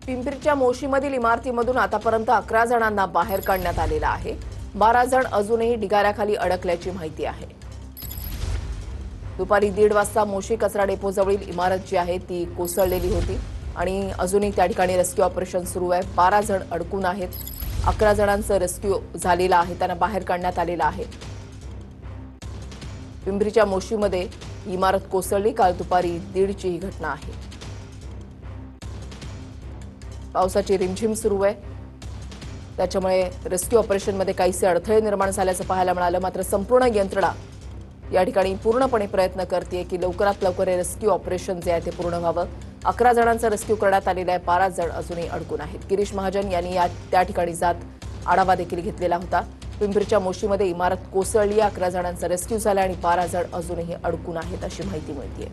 पिंपरीच्या मोशीमधील इमारतीमधून आतापर्यंत 11 जणांना बाहेर काढण्यात आलेलं आहे. 12 जण अजूनही ढिगाऱ्याखाली अडकल्याची माहिती आहे. दुपारी 1:30 वाजता मोशी कचरा डेपोजवळील इमारत जी आहे ती कोसळलेली होती आणि अजूनही त्या ठिकाणी रेस्क्यू ऑपरेशन सुरू आहे. 12 जण अडकून आहेत. 11 जणांचं रेस्क्यू झालेलं आहे, त्यांना बाहेर काढण्यात आलेलं आहे. पिंपरीच्या मोशीमध्ये इमारत कोसळली. काल दुपारी 1:30ची ही घटना आहे. पावसाची रिमझिम सुरू आहे, त्याच्यामुळे रेस्क्यू ऑपरेशनमध्ये काहीसे अडथळे निर्माण झाल्याचं पाहायला मिळालं. मात्र संपूर्ण यंत्रणा या ठिकाणी पूर्णपणे प्रयत्न करते की लवकरात लवकर हे रेस्क्यू ऑपरेशन जे आहे ते पूर्ण व्हावं. 11 जणांचा रेस्क्यू करण्यात आलेला आहे. 12 जण अजूनही अडकून आहेत. गिरीश महाजन यांनी त्या ठिकाणी जात आढावा देखील घेतलेला होता. पिंपरीच्या मोशीमध्ये इमारत कोसळली, 11 जणांचा रेस्क्यू झाला आणि 12 जण अजूनही अडकून आहेत अशी माहिती मिळते.